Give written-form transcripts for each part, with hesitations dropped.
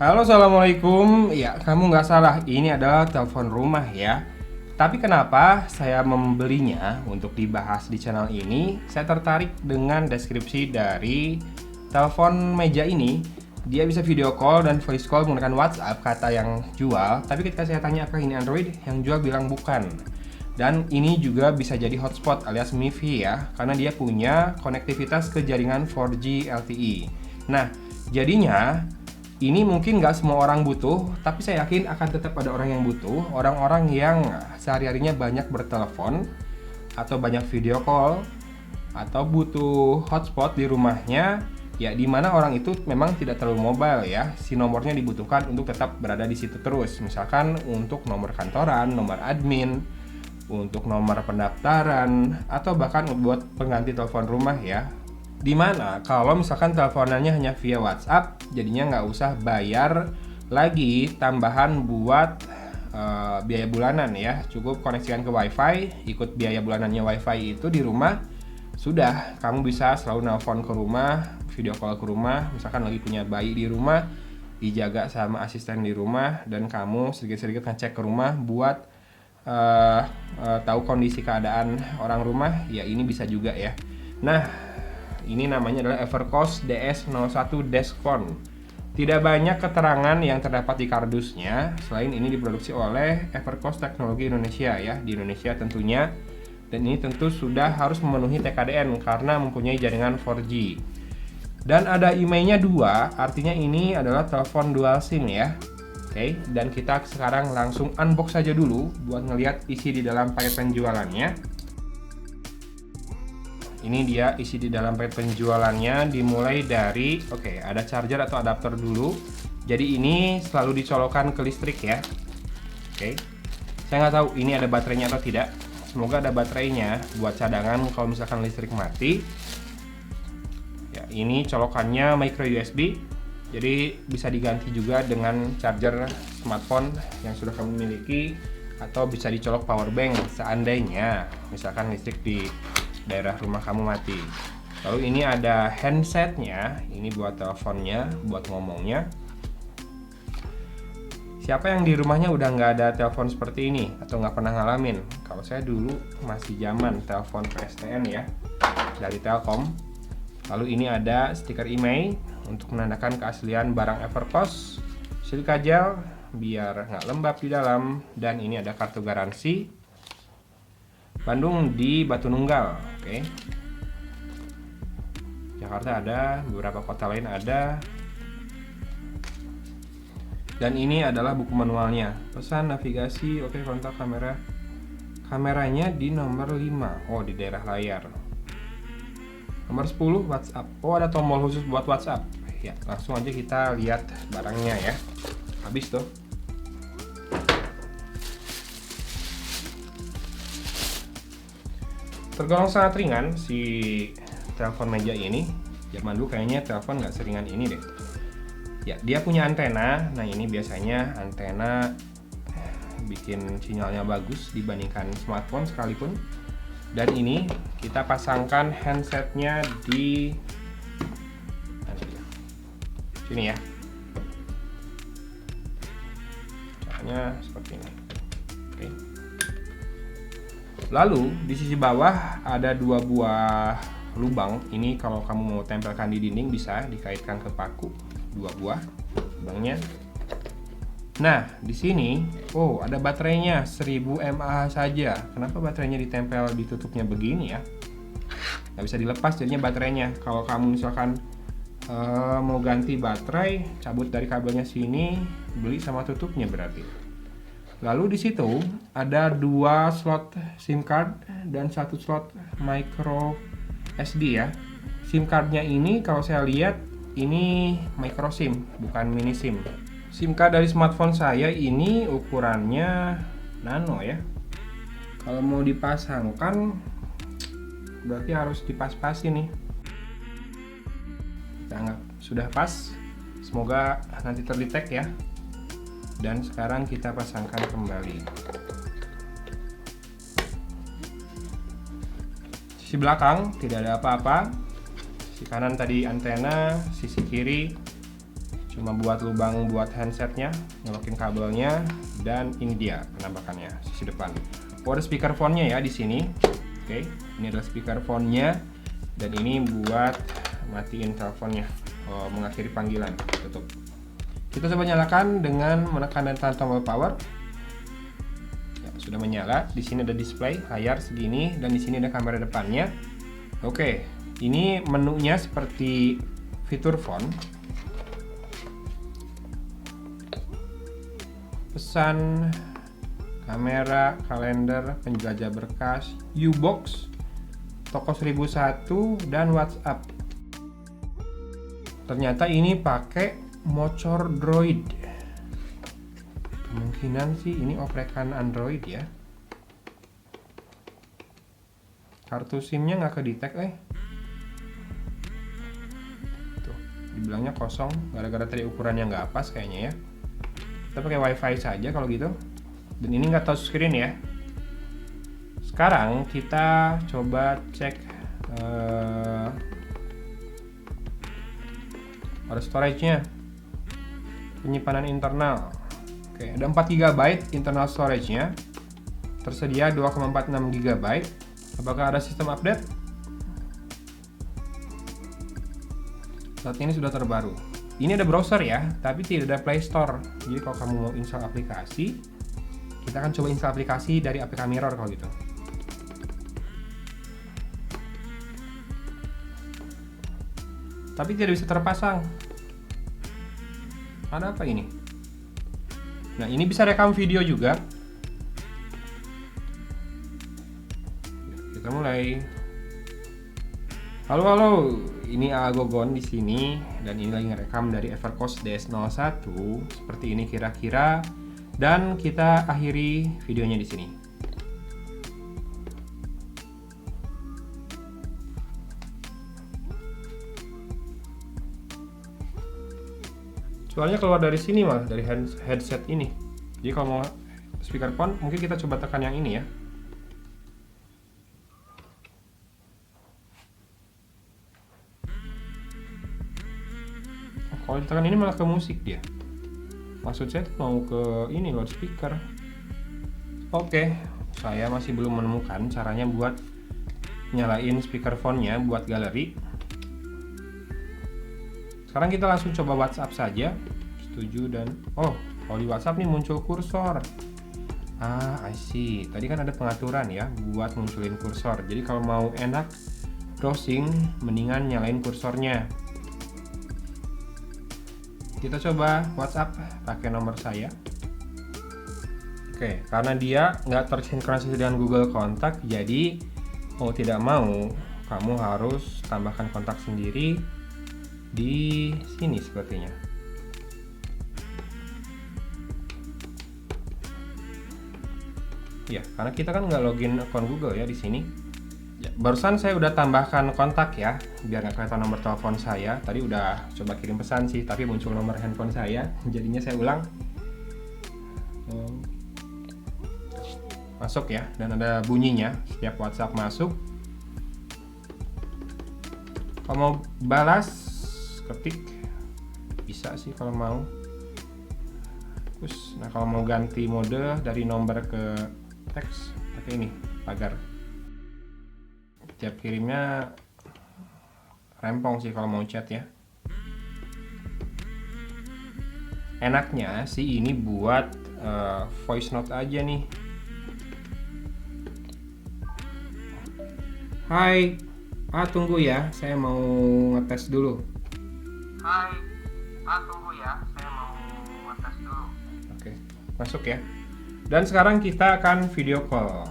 Halo, assalamualaikum. Ya, kamu nggak salah. Ini adalah telepon rumah ya. Tapi kenapa saya membelinya untuk dibahas di channel ini? Saya tertarik dengan deskripsi dari telepon meja ini. Dia bisa video call dan voice call menggunakan WhatsApp, kata yang jual. Tapi ketika saya tanya apakah ini Android, yang jual bilang bukan. Dan ini juga bisa jadi hotspot alias MiFi ya, karena dia punya konektivitas ke jaringan 4G LTE. Nah, jadinya ini mungkin nggak semua orang butuh, tapi saya yakin akan tetap ada orang yang butuh. Orang-orang yang sehari-harinya banyak bertelepon, atau banyak video call, atau butuh hotspot di rumahnya, ya di mana orang itu memang tidak terlalu mobile ya. Si nomornya dibutuhkan untuk tetap berada di situ terus. Misalkan untuk nomor kantoran, nomor admin, untuk nomor pendaftaran, atau bahkan buat pengganti telepon rumah ya. Dimana kalau misalkan teleponannya hanya via WhatsApp, jadinya nggak usah bayar lagi tambahan buat biaya bulanan ya. Cukup koneksikan ke WiFi, ikut biaya bulanannya WiFi itu di rumah, sudah kamu bisa selalu nelpon ke rumah, video call ke rumah. Misalkan lagi punya bayi di rumah, dijaga sama asisten di rumah, dan kamu sedikit-sedikit ngecek ke rumah buat tahu kondisi keadaan orang rumah, ya ini bisa juga ya. Nah, ini namanya adalah Evercost DS01 Deskphone. Tidak banyak keterangan yang terdapat di kardusnya, selain ini diproduksi oleh Evercost Teknologi Indonesia ya, di Indonesia tentunya. Dan ini tentu sudah harus memenuhi TKDN karena mempunyai jaringan 4G. Dan ada IMEI-nya 2, artinya ini adalah telepon dual SIM ya. Oke, dan kita sekarang langsung unbox saja dulu buat ngelihat isi di dalam paket penjualannya. Ini dia isi di dalam paket penjualannya, dimulai dari ada charger atau adapter dulu. Jadi ini selalu dicolokkan ke listrik ya. Saya nggak tahu ini ada baterainya atau tidak. Semoga ada baterainya buat cadangan kalau misalkan listrik mati. Ya, ini colokannya micro USB. Jadi bisa diganti juga dengan charger smartphone yang sudah kamu miliki, atau bisa dicolok power bank seandainya misalkan listrik di daerah rumah kamu mati. Lalu ini ada handsetnya, ini buat teleponnya, buat ngomongnya. Siapa yang di rumahnya udah nggak ada telepon seperti ini atau nggak pernah ngalamin? Kalau saya dulu masih zaman telepon PSTN ya, dari Telkom. Lalu ini ada stiker IMEI untuk menandakan keaslian barang Evercost, silika gel biar nggak lembab di dalam, dan ini ada kartu garansi. Bandung di Batu Nunggal, Jakarta ada, beberapa kota lain ada. Dan ini adalah buku manualnya. Pesan, navigasi, kontak kamera. Kameranya di nomor 5, di daerah layar. Nomor 10 WhatsApp. Ada tombol khusus buat WhatsApp. Ya, langsung aja kita lihat barangnya ya. Habis tuh. Tergolong sangat ringan si telepon meja ini. Zaman dulu kayaknya telepon nggak seringan ini deh. Ya, dia punya antena. Nah, ini biasanya antena bikin sinyalnya bagus dibandingkan smartphone sekalipun. Dan ini kita pasangkan handsetnya di sini ya. Caranya seperti ini. Lalu di sisi bawah ada 2 buah lubang. Ini kalau kamu mau tempelkan di dinding bisa dikaitkan ke paku, 2 buah lubangnya. Nah, di sini ada baterainya 1000 mAh saja. Kenapa baterainya ditempel ditutupnya begini ya? Nggak bisa dilepas jadinya baterainya. Kalau kamu misalkan mau ganti baterai, cabut dari kabelnya sini, beli sama tutupnya berarti. Lalu di situ ada 2 slot SIM card dan 1 slot micro SD ya. SIM cardnya ini kalau saya lihat ini micro SIM, bukan mini SIM. SIM card dari smartphone saya ini ukurannya nano ya. Kalau mau dipasangkan berarti harus dipas-pasin nih. Kita anggap sudah pas. Semoga nanti terdetek ya. Dan sekarang kita pasangkan kembali. Sisi belakang tidak ada apa-apa. Sisi kanan tadi antena, sisi kiri cuma buat lubang buat handsetnya, ngelokin kabelnya, dan ini dia penampakannya sisi depan. Oh, ada speakerphone-nya ya di sini. Oke, ini adalah speakerphone-nya, dan ini buat matiin teleponnya. Oh, mengakhiri panggilan. Tutup. Kita coba nyalakan dengan menekan dan tekan tombol power. Ya, sudah menyala. Di sini ada display layar segini, dan di sini ada kamera depannya. Oke, ini menunya seperti fitur phone. Pesan, kamera, kalender, penjelajah berkas, U-box, toko 1001, dan WhatsApp. Ternyata ini pakai motor Droid. Kemungkinan sih ini oprekan Android ya. Kartu SIM-nya nggak kedetek Tuh, dibilangnya kosong gara-gara tadi ukurannya nggak pas kayaknya ya. Kita pakai WiFi saja kalau gitu. Dan ini nggak touchscreen ya. Sekarang kita coba cek ada storage-nya, penyimpanan internal. Oke, ada 4 GB internal storage-nya. Tersedia 2,46 GB. Apakah ada sistem update? Saat ini sudah terbaru. Ini ada browser ya, tapi tidak ada Play Store. Jadi kalau kamu mau install aplikasi, kita akan coba install aplikasi dari APK Mirror kalau gitu. Tapi tidak bisa terpasang. Ada apa ini? Nah, ini bisa rekam video juga. Kita mulai. Halo, ini Agogon di sini, dan ini lagi ngerekam dari Evercost DS01 seperti ini kira-kira, dan kita akhiri videonya di sini. Soalnya keluar dari sini malah dari headset ini. Jadi kalau mau speakerphone mungkin kita coba tekan yang ini ya. Kalau ditekan ini malah ke musik dia. Maksud saya mau ke ini loudspeaker. Oke, saya masih belum menemukan caranya buat nyalain speakerphone-nya buat galeri. Sekarang kita langsung coba WhatsApp saja. Setuju dan kalau di WhatsApp nih muncul kursor. I see. Tadi kan ada pengaturan ya buat munculin kursor. Jadi kalau mau enak browsing, mendingan nyalain kursornya. Kita coba WhatsApp pakai nomor saya. Oke, karena dia nggak tersinkronisasi dengan Google Kontak, jadi mau tidak mau kamu harus tambahkan kontak sendiri di sini sepertinya. Ya, karena kita kan nggak login akun Google ya di sini. Ya, barusan saya udah tambahkan kontak ya, biar nggak kelihatan nomor telepon saya. Tadi udah coba kirim pesan sih, tapi muncul nomor handphone saya. Jadinya saya ulang. Masuk ya, dan ada bunyinya setiap WhatsApp masuk. Kalau mau balas, ketik bisa sih kalau mau. Terus, nah kalau mau ganti mode dari nomor ke teks, pakai ini pagar. Tiap kirimnya rempong sih kalau mau chat ya. Enaknya sih ini buat voice note aja nih. Hai, tunggu ya, saya mau ngetes dulu. Hai, tunggu ya, saya mau ngetes dulu. Oke, masuk ya. Dan sekarang kita akan video call.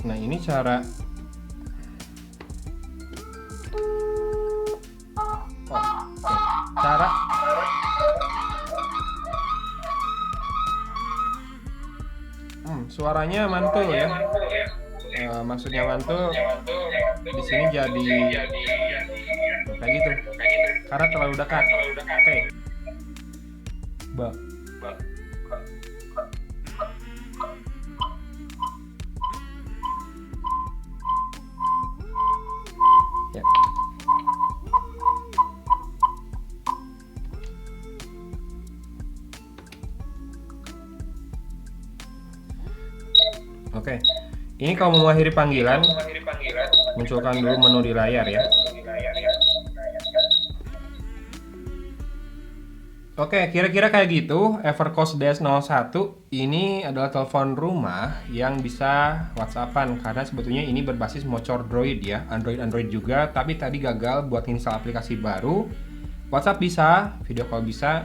Nah, ini cara suaranya mantul ya. Maksudnya mantul di sini jadi kayak gitu karena terlalu dekat. Oke. Ini kalau mau mengakhiri panggilan, munculkan dulu menu di layar ya. Oke, kira-kira kayak gitu. Evercost DS01 ini adalah telepon rumah yang bisa WhatsAppan karena sebetulnya ini berbasis motor Droid ya, Android juga, tapi tadi gagal buat install aplikasi baru. WhatsApp bisa, video call bisa.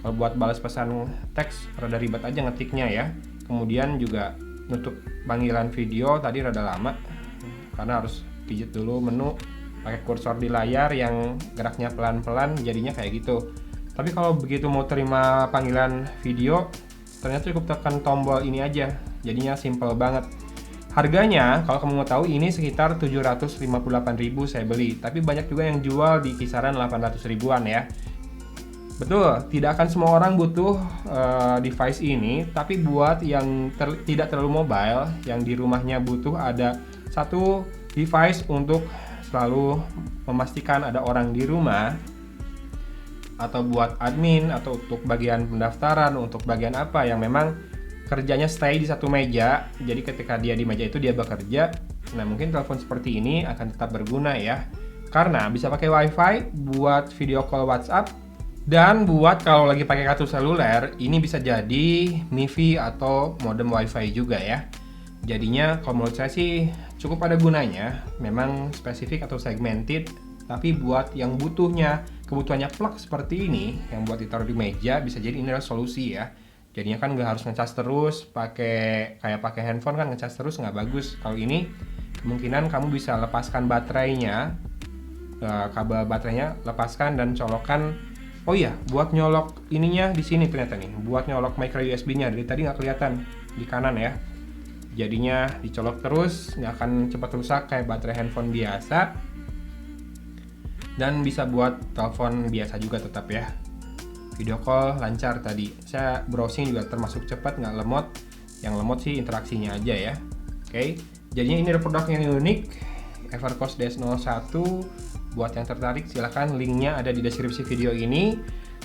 Kalau buat balas pesan teks rada ribet aja ngetiknya ya. Kemudian juga untuk panggilan video tadi rada lama karena harus pijit dulu menu, pakai kursor di layar yang geraknya pelan-pelan, jadinya kayak gitu. Tapi kalau begitu mau terima panggilan video, ternyata cukup tekan tombol ini aja. Jadinya simple banget. Harganya, kalau kamu mau tahu, ini sekitar 758.000 saya beli. Tapi banyak juga yang jual di kisaran 800 ribuan ya. Betul, tidak akan semua orang butuh device ini. Tapi buat yang tidak terlalu mobile, yang di rumahnya butuh ada satu device untuk selalu memastikan ada orang di rumah, atau buat admin, atau untuk bagian pendaftaran, untuk bagian apa yang memang kerjanya stay di satu meja. Jadi ketika dia di meja itu dia bekerja. Nah, mungkin telepon seperti ini akan tetap berguna ya, karena bisa pakai wifi buat video call WhatsApp, dan buat kalau lagi pakai kartu seluler ini bisa jadi MiFi atau modem wifi juga ya. Jadinya kalau menurut saya sih cukup ada gunanya. Memang spesifik atau segmented, tapi buat yang kebutuhannya plug seperti ini, yang buat ditaruh di meja, bisa jadi ini adalah solusi ya. Jadinya kan nggak harus ngecas terus, pakai handphone kan ngecas terus nggak bagus. Kalau ini kemungkinan kamu bisa lepaskan baterainya, kabel baterainya lepaskan dan colokan. Oh iya, buat nyolok ininya di sini ternyata nih, buat nyolok micro USB-nya. Dari tadi nggak kelihatan di kanan ya. Jadinya dicolok terus, nggak akan cepat rusak kayak baterai handphone biasa. Dan bisa buat telepon biasa juga tetap ya. Video call lancar tadi. Saya browsing juga termasuk cepat, nggak lemot. Yang lemot sih interaksinya aja ya. Oke, jadinya ini adalah produk yang unik, Evercost DS01. Buat yang tertarik silahkan, linknya ada di deskripsi video ini.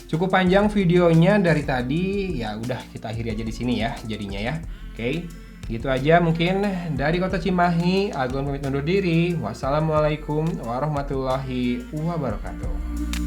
Cukup panjang videonya dari tadi, ya udah kita akhiri aja di sini ya jadinya ya. Oke, gitu aja mungkin dari Kota Cimahi. Agung pamit undur diri. Wassalamualaikum warahmatullahi wabarakatuh.